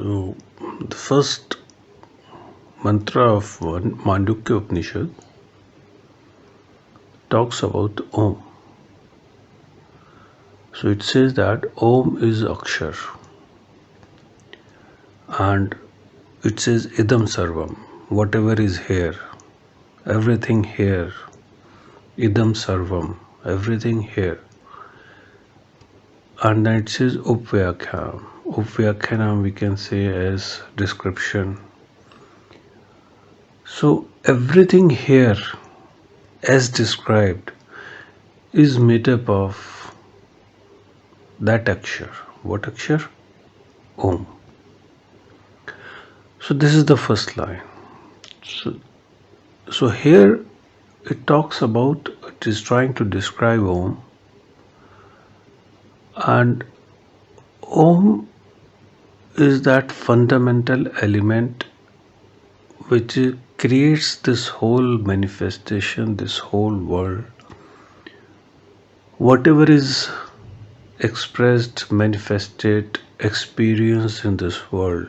So, the first mantra of Mandukya Upanishad talks about Om. So, it says that Om is Akshar, and it says Idam Sarvam, whatever is here, everything here, Idam Sarvam, everything here. And then it says Upvyakhanam. Upvyakhanam we can say as description. So everything here as described is made up of that akshar. What akshar? Om. So this is the first line. So here it talks about, it is trying to describe Om, and Om is that fundamental element which creates this whole manifestation, this whole world. Whatever is expressed, manifested, experienced in this world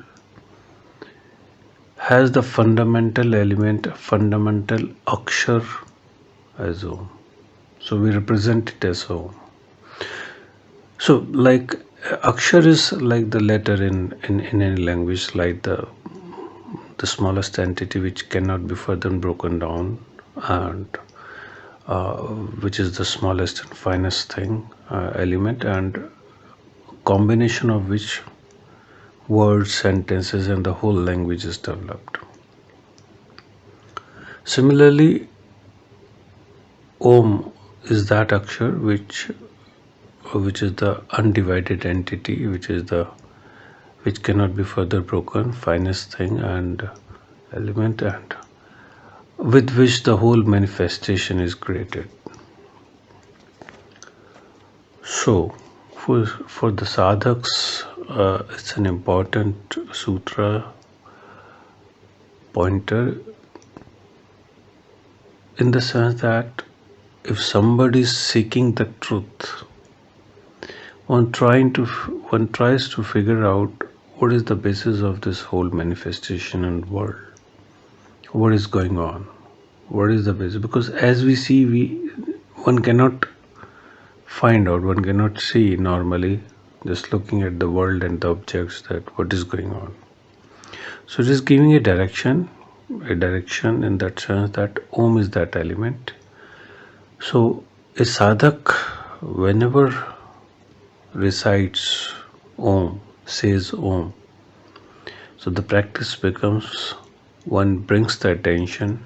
has the fundamental element, fundamental akshar as Om. So we represent it as Om. So like akshar is like the letter in any language, like the smallest entity which cannot be further broken down, and which is the smallest and finest thing, element, and combination of which words, sentences, and the whole language is developed. Similarly, Om is that akshar which is the undivided entity, which cannot be further broken, finest thing and element, and with which the whole manifestation is created. So for the sadhaks, it's an important sutra pointer, in the sense that if somebody is seeking the truth, one tries to figure out what is the basis of this whole manifestation and world. What is going on? What is the basis? Because as we see, one cannot find out, one cannot see normally just looking at the world and the objects that what is going on. So it is giving a direction in that sense that Om is that element. So a sadhak, whenever recites Om, says Om, so the practice becomes, one brings the attention,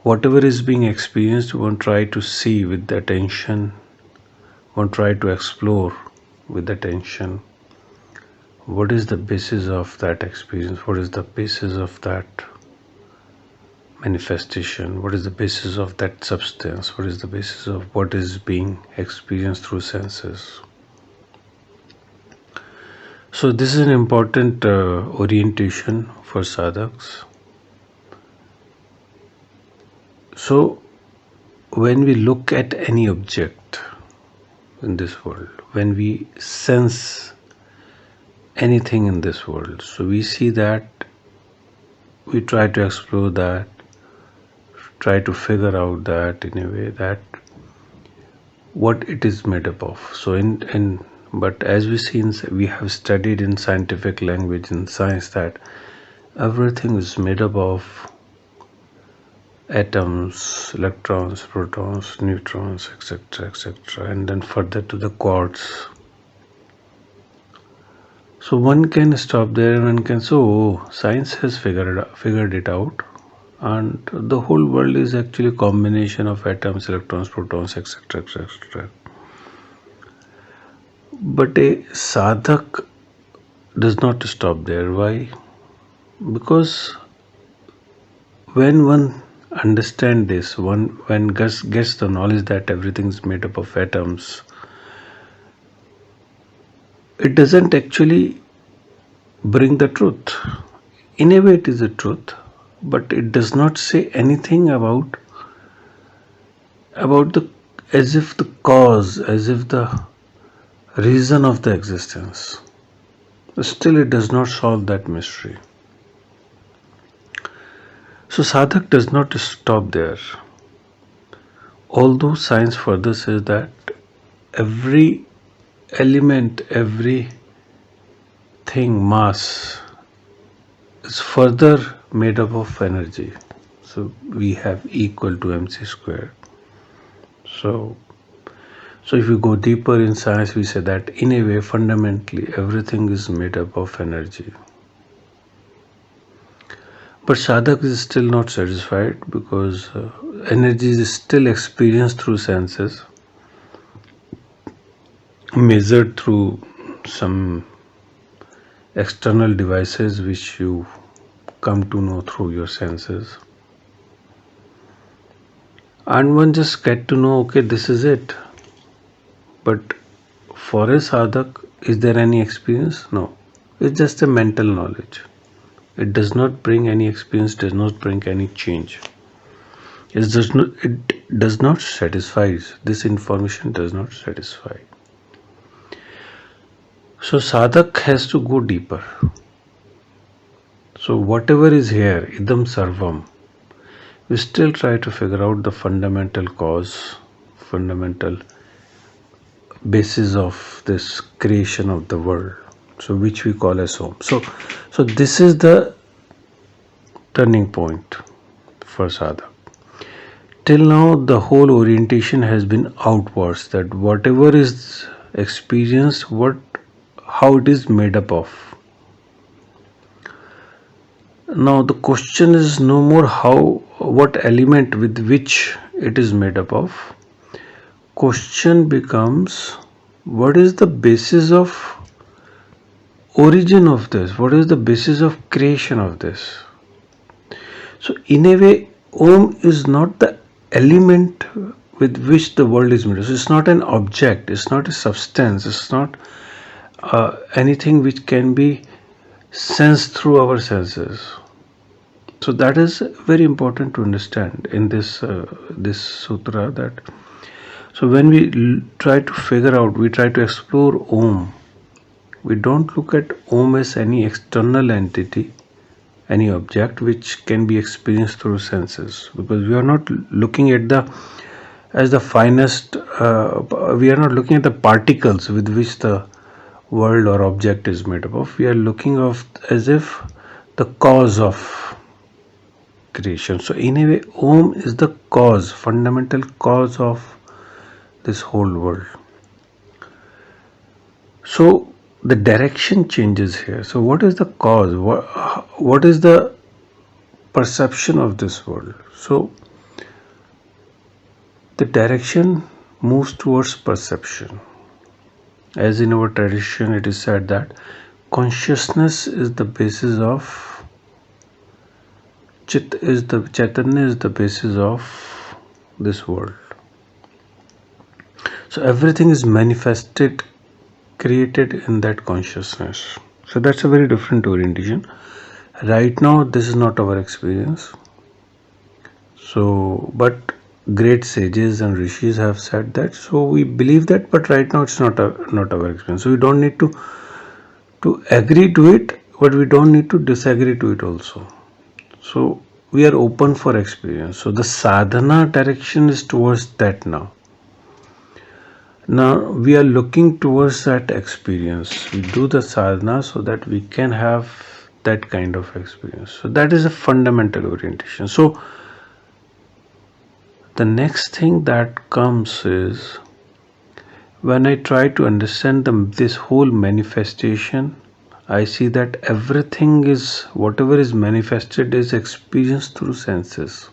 whatever is being experienced, one try to see with the attention, one try to explore with attention. What is the basis of that experience? What is the basis of that manifestation? What is the basis of that substance? What is the basis of what is being experienced through senses? So this is an important orientation for sadhaks. So when we look at any object in this world, when we sense anything in this world, so we see that, we try to explore that, try to figure out that in a way that what it is made up of. So but as we have studied in scientific language, in science, that everything is made up of atoms, electrons, protons, neutrons, etc., etc., and then further to the quarks. So one can stop there and one can say, oh, science has figured it out, and the whole world is actually a combination of atoms, electrons, protons, etc., etc. But a sadhak does not stop there. Why? Because when one understands this, when gets the knowledge that everything is made up of atoms, it doesn't actually bring the truth. In a way it is the truth, but it does not say anything about the, as if the cause, as if the reason of the existence. Still, it does not solve that mystery. So, sadhak does not stop there. Although science further says that every element, every thing, mass, is further made up of energy. So, we have equal to mc square. So if you go deeper in science, we say that in a way, fundamentally, everything is made up of energy. But sadhak is still not satisfied because energy is still experienced through senses, measured through some external devices which you come to know through your senses. And one just get to know, okay, this is it. But for a sadhak, is there any experience? No. It's just a mental knowledge. It does not bring any experience, does not bring any change. It does not satisfy. This information does not satisfy. So sadhak has to go deeper. So whatever is here, idam sarvam, we still try to figure out the fundamental cause, fundamental basis of this creation of the world. So which we call as home. So this is the turning point for sadhak. Till now, the whole orientation has been outwards, that whatever is experienced, how it is made up of. Now the question is no more what element with which it is made up of. Question becomes, what is the basis of origin of this? What is the basis of creation of this? So in a way, Om is not the element with which the world is made. So it's not an object, it's not a substance, it's not anything which can be sensed through our senses. So that is very important to understand in this sutra, that so when we try to figure out, we try to explore Om, we don't look at Om as any external entity, any object which can be experienced through senses, because we are not looking at as the finest, we are not looking at the particles with which the world or object is made up of. We are looking of as if the cause of creation. So in a way, Om is the cause, fundamental cause of this whole world. So the direction changes here. So what is the cause? What is the perception of this world? So the direction moves towards perception. As in our tradition, it is said that consciousness is the basis of Chaitanya is the basis of this world. So everything is manifested, created in that consciousness. So that's a very different orientation. Right now, this is not our experience. So, but great sages and rishis have said that. So we believe that, but right now it's not our experience. So we don't need to agree to it, but we don't need to disagree to it also. So we are open for experience. So the sadhana direction is towards that now. Now we are looking towards that experience. We do the sadhana so that we can have that kind of experience. So that is a fundamental orientation. So the next thing that comes is when I try to understand this whole manifestation, I see that everything is, whatever is manifested is experienced through senses.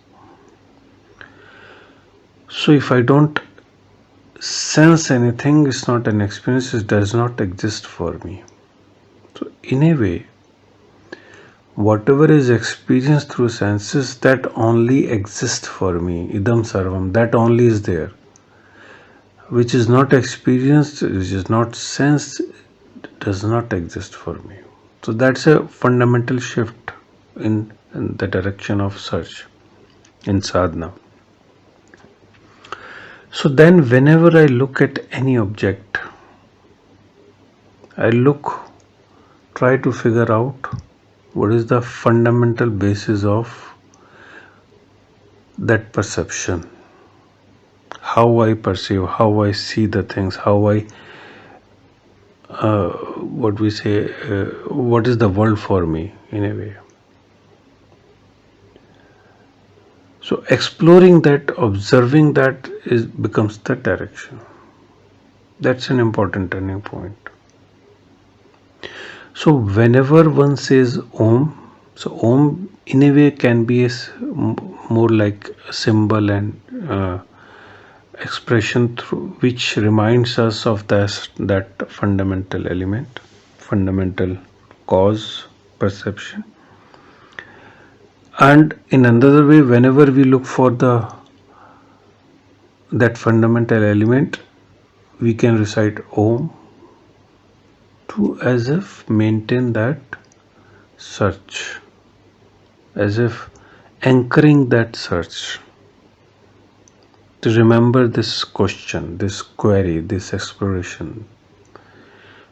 So if I don't sense anything, it's not an experience, it does not exist for me. So in a way, whatever is experienced through senses, that only exists for me, idam sarvam, that only is there. Which is not experienced, which is not sensed, does not exist for me. So that's a fundamental shift in the direction of search in sadhana. So then whenever I look at any object, I look try to figure out what is the fundamental basis of that perception, how I perceive, how I see the things, how I what we say, what is the world for me in a way. So exploring that, observing that becomes the direction. That's an important turning point. So whenever one says Om, so Om in a way can be more like a symbol and expression through which reminds us of that fundamental element, fundamental cause, perception. And in another way, whenever we look for that fundamental element, we can recite Om to as if maintain that search, as if anchoring that search, to remember this question, this query, this exploration.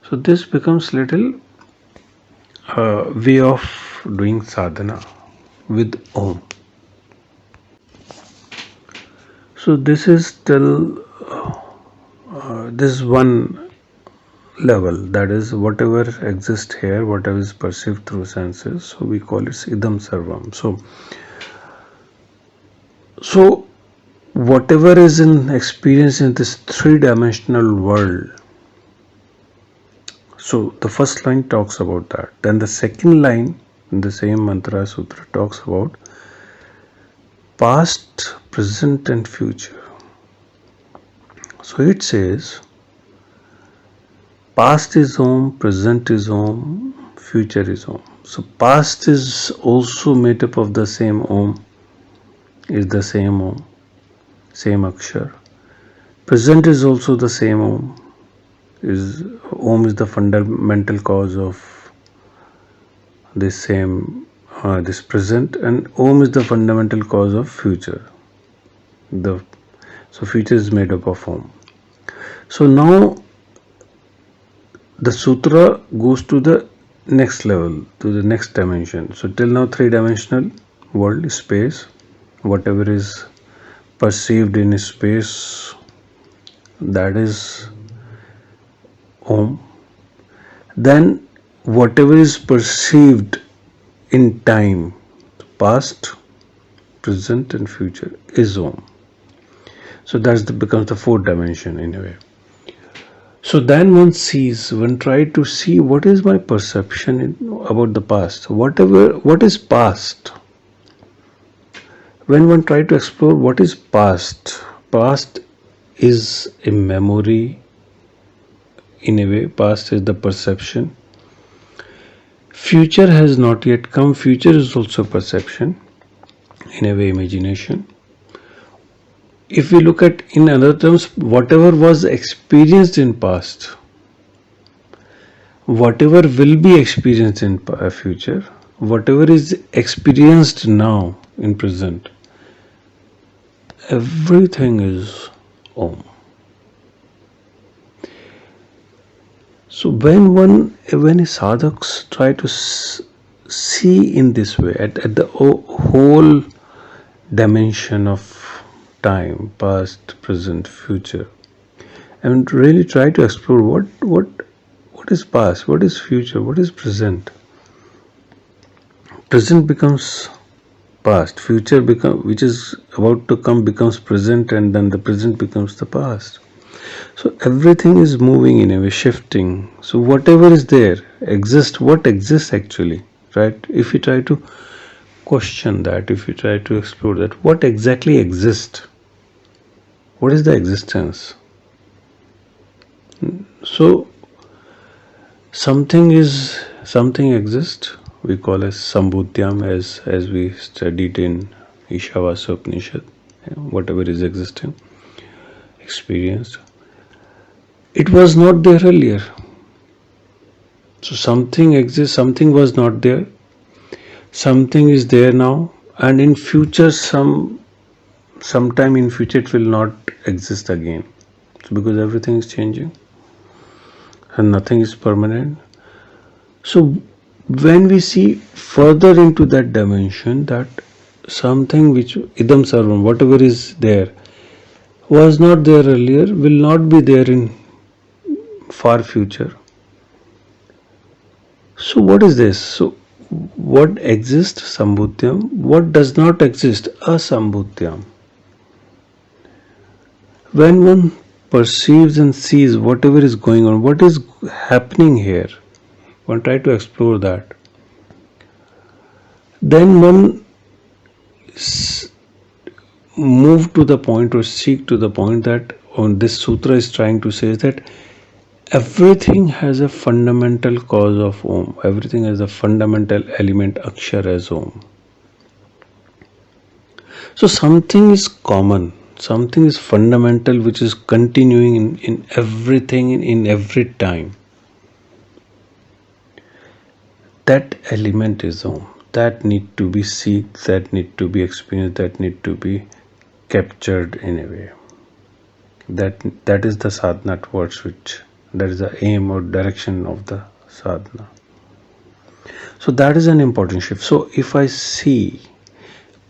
So this becomes little way of doing sadhana with Om. So this is still this one level, that is whatever exists here, whatever is perceived through senses, so we call it idam sarvam. So whatever is in experience in this three-dimensional world, so the first line talks about that. Then the second line in the same mantra sutra talks about past, present and future. So it says past is Om, present is Om, future is Om. So past is also made up of the same Om, is the same Om, same akshar. Present is also the same Om. Om is the fundamental cause of this same this present, and Om is the fundamental cause of future. So future is made up of Om. So now the sutra goes to the next level, to the next dimension. So till now three-dimensional world, space, whatever is perceived in space, that is Om. Then whatever is perceived in time, past, present and future, is Om. So that becomes the fourth dimension in a way. So then one try to see what is my perception about the past. What is past? When one try to explore what is past is a memory in a way. Past is the perception. Future has not yet come. Future is also perception, in a way imagination. If we look at in other terms, whatever was experienced in past, whatever will be experienced in future, whatever is experienced now in present, everything is Om. So when a sadhaks try to see in this way at the whole dimension of time, past, present, future, and really try to explore what is past, what is future, what is present. Present becomes past, future which is about to come becomes present, and then the present becomes the past. So everything is moving in a way, shifting. So whatever is there exists. What exists actually, right? If you try to question that, if you try to explore that, what exactly exists? What is the existence? So something exists. We call as sambhutyam, as we studied in Ishavasya Upanishad. Whatever is existing, experienced. It was not there earlier. So something exists, something was not there, something is there now, and in future sometime in future it will not exist again. So because everything is changing and nothing is permanent. So when we see further into that dimension, that something which idam sarvam, whatever is there, was not there earlier, will not be there in far future. So what is this? So what exists, sambhutyam? What does not exist, asambhutyam? When one perceives and sees whatever is going on, what is happening here, one try to explore that. Then one move to the point or seek to the point that on this sutra is trying to say is that everything has a fundamental cause of Om. Everything has a fundamental element Akshar as Om. So something is common, something is fundamental which is continuing in everything in every time. That element is Om. That need to be seen, that need to be experienced, that need to be captured in a way. That is the sadhana towards which, that is the aim or direction of the sadhana. So that is an important shift. So if I see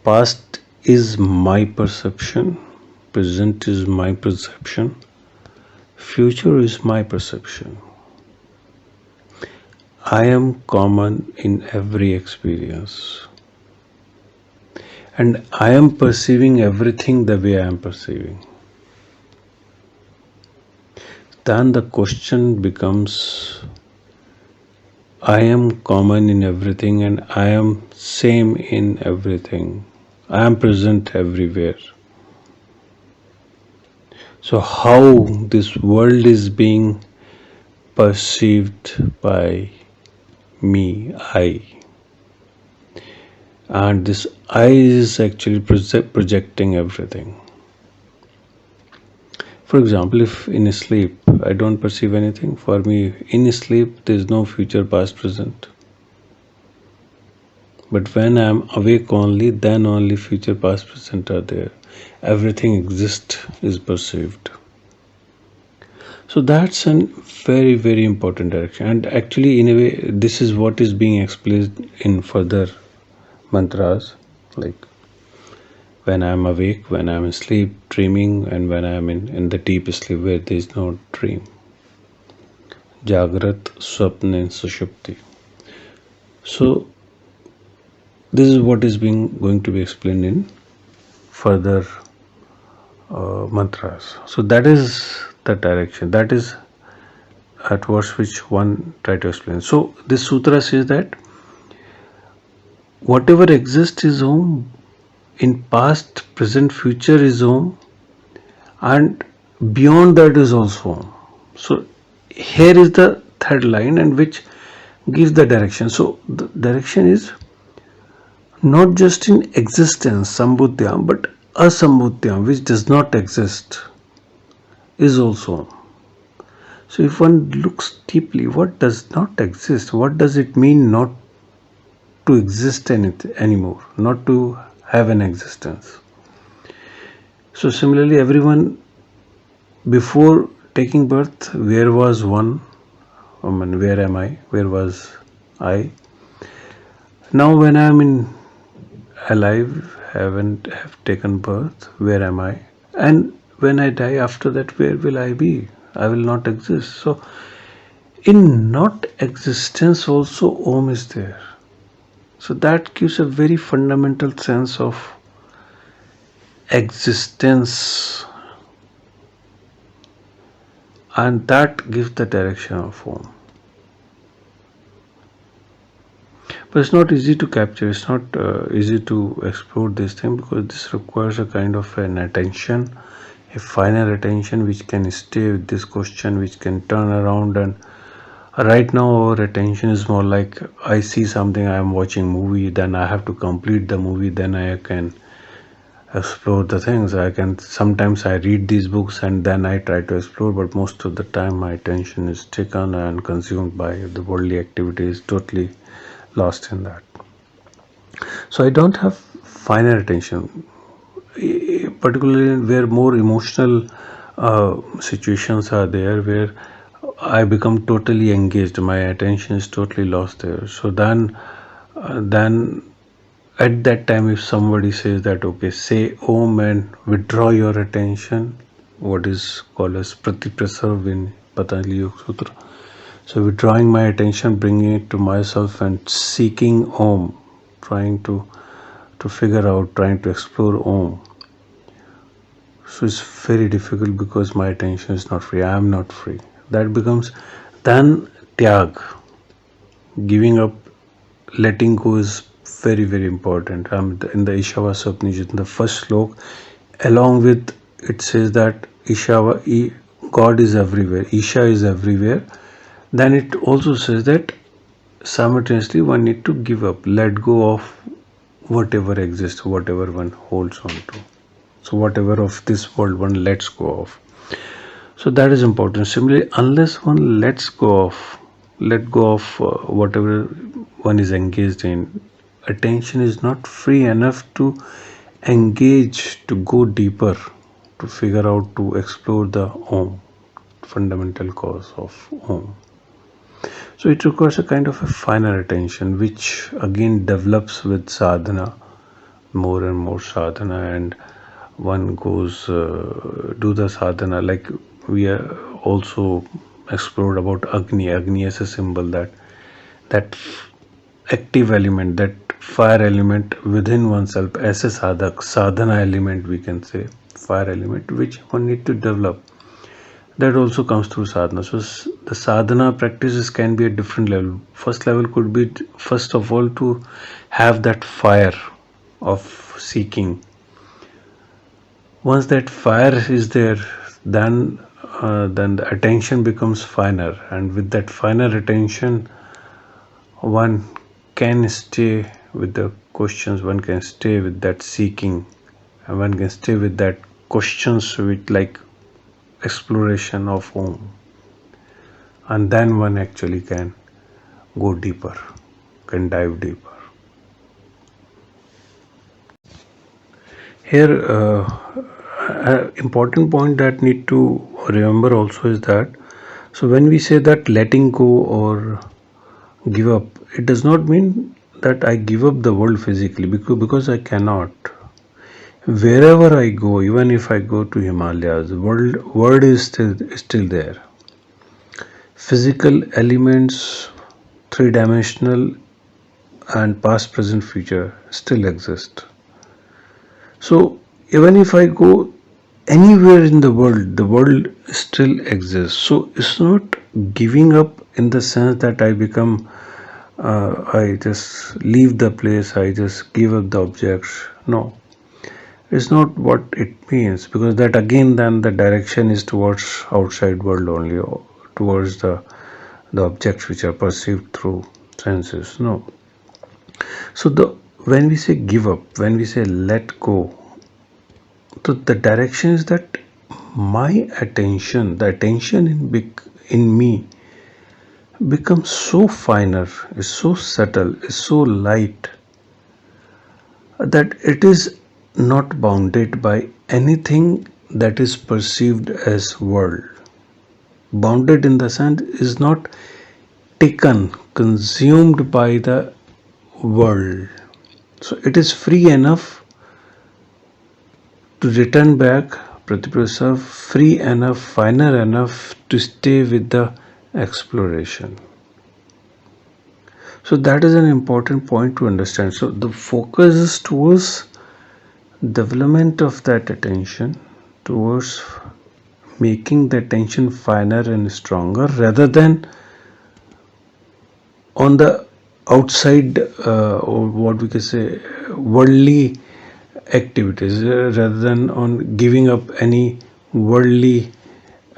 past is my perception, present is my perception, future is my perception. I am common in every experience. And I am perceiving everything the way I am perceiving. Then the question becomes, I am common in everything and I am same in everything. I am present everywhere. So how this world is being perceived by me, I. And this I is actually projecting everything. For example, if in sleep I don't perceive anything, for me in sleep there is no future, past, present. But when I am awake only, then only future, past, present are there. Everything exists, is perceived. So that's a very, very important direction. And actually, in a way, this is what is being explained in further mantras, like when I am awake, when I am asleep, dreaming, and when I am in the deep sleep where there is no dream. Jagrat, Swapna, and Sushupti. So this is what is going to be explained in further mantras. So that is the direction. That is towards which one try to explain. So this sutra says that whatever exists is Om, in past, present, future is Om, and beyond that is also Om. So here is the third line, and which gives the direction. So the direction is not just in existence, sambhutyam, but asambhutyam, which does not exist, is also Om. So if one looks deeply, what does not exist? What does it mean not to exist anymore, not to have an existence? So similarly, everyone before taking birth, where was one? Where am I? Where was I? Now when I am in alive, have taken birth, where am I? And when I die, after that, where will I be? I will not exist. So in not existence also Om is there. So that gives a very fundamental sense of existence, and that gives the direction of Om. But it's not easy to capture, it's not easy to explore this thing, because this requires a kind of an attention, a final attention which can stay with this question, which can turn around. And right now our attention is more like, I see something, I am watching movie, then I have to complete the movie, then I can explore the things. Sometimes I read these books and then I try to explore, but most of the time my attention is taken and consumed by the worldly activities, totally lost in that. So I don't have finer attention, particularly where more emotional situations are there, where I become totally engaged. My attention is totally lost there. So then at that time, if somebody says that, okay, say Om and withdraw your attention, what is called as Pratiprasav in Patanjali Yoga Sutra. So withdrawing my attention, bringing it to myself and seeking Om, trying to figure out, trying to explore Om. So it's very difficult because my attention is not free. I am not free. That becomes then Tyag, giving up, letting go is very, very important. In the Ishavasa Upanishad, in the first slok, along with it says that God is everywhere, Isha is everywhere. Then it also says that simultaneously one need to give up, let go of whatever exists, whatever one holds on to. So whatever of this world one lets go of. So that is important. Similarly, unless one let go of whatever one is engaged in, attention is not free enough to engage, to go deeper, to figure out, to explore the Om, fundamental cause of Om. So it requires a kind of a finer attention, which again develops with sadhana, more and more sadhana, and one goes do the sadhana. Like we are also explored about Agni. Agni as a symbol, that active element, that fire element within oneself as a sadhak, sadhana element, we can say, fire element, which one need to develop. That also comes through sadhana. So the sadhana practices can be at different level. First level could be, first of all, to have that fire of seeking. Once that fire is there, then the attention becomes finer, and with that finer attention, one can stay with the questions, one can stay with that seeking, and one can stay with that questions with like exploration of Om, and then one actually can go deeper, can dive deeper. Here, important point that need to remember also is that, so when we say that letting go or give up, it does not mean that I give up the world physically, because I cannot. Wherever I go, even if I go to Himalayas, world is still there. Physical elements, three-dimensional and past, present, future still exist. So even if I go anywhere in the world still exists. So it's not giving up in the sense that I become, I just leave the place, I just give up the objects. No, it's not what it means, because that again then the direction is towards outside world only, or towards the objects which are perceived through senses. No. So when we say give up, when we say let go, so the direction is that my attention, the attention in me becomes so finer, is so subtle, is so light, that it is not bounded by anything that is perceived as world. Bounded in the sense is not taken, consumed by the world. So it is free enough to return back, Pratiprasav, free enough, finer enough to stay with the exploration. So that is an important point to understand. So the focus is towards development of that attention, towards making the attention finer and stronger, rather than on the outside, or what we can say, worldly activities, rather than on giving up any worldly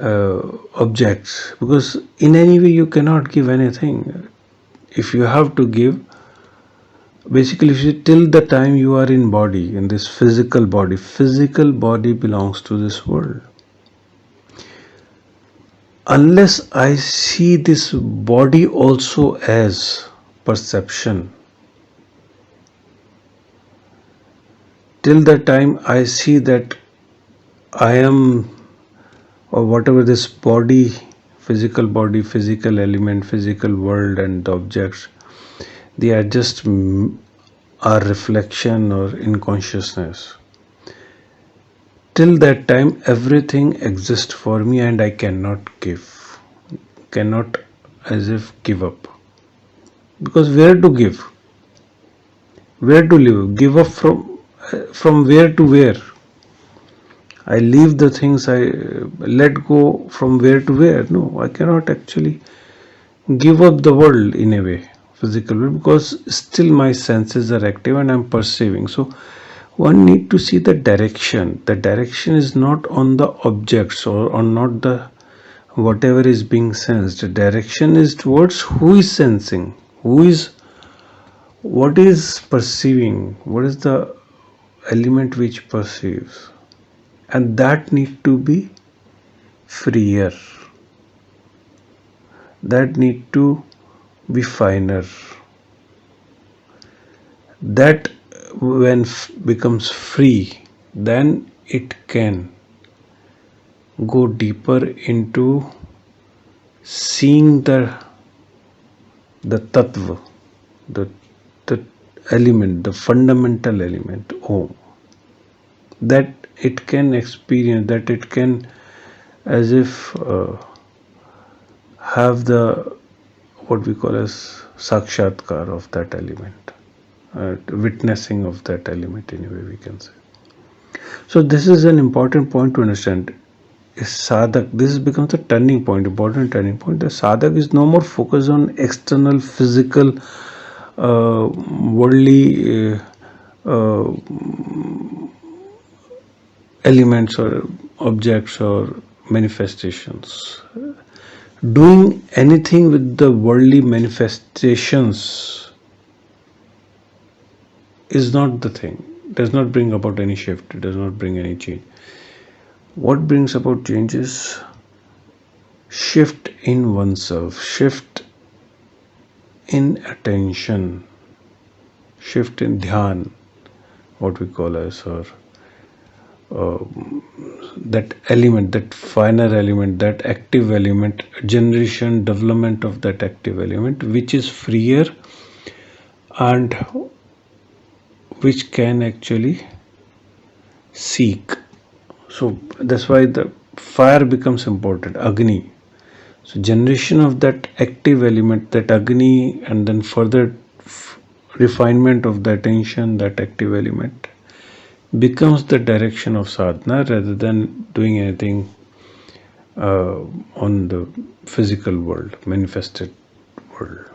objects, because in any way you cannot give anything. If you have to give, basically, if you, till the time you are in body, in this physical body belongs to this world. Unless I see this body also as perception, till the time I see that I am, or whatever this body physical body, physical element, physical world and the objects, they are just our reflection or in consciousness. Till that time, everything exists for me and I cannot as if give up. Because where to give? Where to live? Give up from where to where? I leave the things, I let go from where to where? No, I cannot actually give up the world in a way, physical world, because still my senses are active and I'm perceiving. So one need to see the direction. The direction is not on the objects or on not the whatever is being sensed. The direction is towards who is sensing, what is perceiving, what is the element which perceives, and that need to be freer, that need to be finer. That when becomes free, then it can go deeper into seeing the tattva, the element, the fundamental element, Om, that it can experience, that it can as if have the what we call as sakshatkar of that element, witnessing of that element in a way we can say. So this is an important point to understand. Is sadhak, this becomes a turning point, important turning point. The sadhak is no more focused on external physical worldly elements or objects or manifestations. Doing anything with the worldly manifestations is not the thing. Does not bring about any shift. It does not bring any change. What brings about change is shift in oneself, shift in attention, shift in dhyan, what we call as, or that element, that finer element, that active element, generation, development of that active element, which is freer and which can actually seek. So that's why the fire becomes important, Agni. So generation of that active element, that Agni, and then further refinement of the attention, that active element, becomes the direction of sadhana rather than doing anything on the physical world, manifested world.